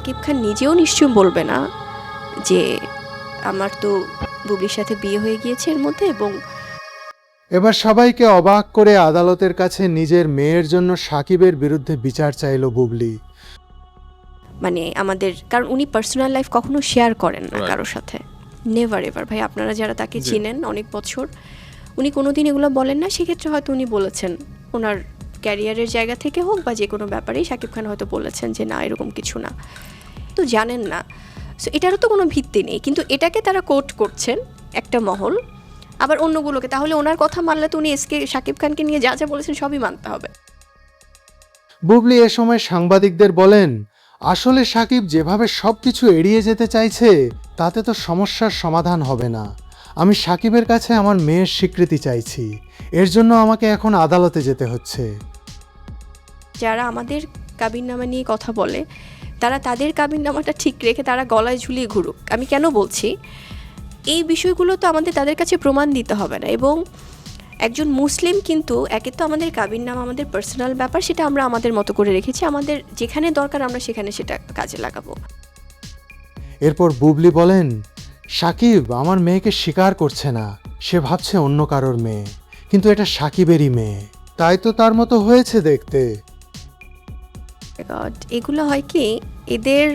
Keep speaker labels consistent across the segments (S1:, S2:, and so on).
S1: শাকিব খান নিজেও নিশ্চয় বলবে না যে আমার তো বুবলির সাথে বিয়ে হয়ে গিয়েছে এর মধ্যে। এবং
S2: এবার সবাইকে অবাক করে আদালতের কাছে নিজের মেয়ের জন্য সাকিবের বিরুদ্ধে বিচার চাইল বুবলি।
S1: মানে আমাদের, কারণ উনি পার্সোনাল লাইফ কখনো শেয়ার করেন না
S3: Right.
S1: কারোর সাথে, নেভার এভার। ভাই আপনারা যারা তাকে
S3: জি।
S1: চিনেন অনেক বছর, উনি কোনোদিন এগুলো বলেন না। সেক্ষেত্রে হয়তো উনি বলেছেন ওনার ক্যারিয়ারের জায়গা থেকে হোক বা যে কোনো ব্যাপারেই শাকিব খান হয়তো বলেছেন যে না এরকম কিছু না, তো জানেন না। সো এটারও তো কোনো ভিত্তি নেই, কিন্তু এটাকে তারা কোট করছেন একটা মহল, আবার অন্যগুলোকে। তাহলে ওনার কথা মানলে তো উনি শাকিব খানকে নিয়ে যা যা বলেছেন সবই মানতে হবে।
S2: বুবলি এ সময় সাংবাদিকদের বলেন, আসলে সাকিব যেভাবে সবকিছু এড়িয়ে যেতে চাইছে তাতে তো সমস্যার সমাধান হবে না। আমি সাকিবের কাছে আমার মেয়ের স্বীকৃতি চাইছি, এর জন্য আমাকে এখন আদালতে যেতে হচ্ছে।
S1: যারা আমাদের কাবিননামা নিয়ে কথা বলে তারা তাদের কাবিননামাটা ঠিক রেখে তারা গলায় ঝুলিয়ে ঘুরুক। আমি কেন বলছি, এই বিষয়গুলো তো আমাদের তাদের কাছে প্রমাণ দিতে হবে না। এবং একজন মুসলিম কিন্তু একে তো আমাদের কাবিননামা আমাদের পার্সোনাল ব্যাপার, সেটা আমরা আমাদের মতো করে রেখেছি, আমাদের যেখানে দরকার আমরা সেখানে সেটা কাজে লাগাবো।
S2: এরপর বুবলি বলেন, সাকিব আমার মেয়েকে স্বীকার করছে না, সে ভাবছে অন্য কারোর মেয়ে, কিন্তু এটা সাকিবেরই মেয়ে, তাই তো তার মতো হয়েছে দেখতে।
S1: God, এগুলো হয় কি এদের,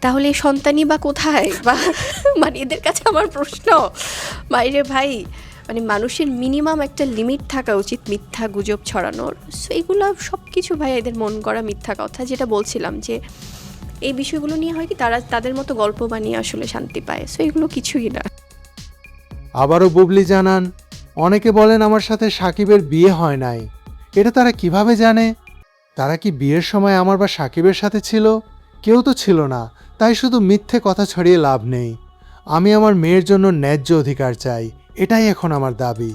S1: তাহলে সন্তানই বা কোথায়? বা মানে এদের কাছে আমার প্রশ্ন, বাইরে ভাই, মানে মানুষের মিনিমাম একটা লিমিট থাকা উচিত মিথ্যা গুজব ছড়ানোর। সো এগুলো সব কিছু ভাই এদের মন করা মিথ্যা কথা। যেটা বলছিলাম যে এই বিষয়গুলো নিয়ে হয় কি তারা তাদের মতো গল্প বানিয়ে আসলে শান্তি পায়। সো এগুলো কিছুই না।
S2: আবারও বুবলি জানান, অনেকে বলেন আমার সাথে সাকিবের বিয়ে হয় নাই, এটা তারা কিভাবে জানে? তারা কি বিয়ের সময় আমার বা সাকিবের সাথে ছিল? কেউ তো ছিল না, তাই শুধু মিথ্যে কথা ছড়িয়ে লাভ নেই। আমি আমার মেয়ের জন্য ন্যায্য অধিকার চাই, এটাই এখন আমার দাবি।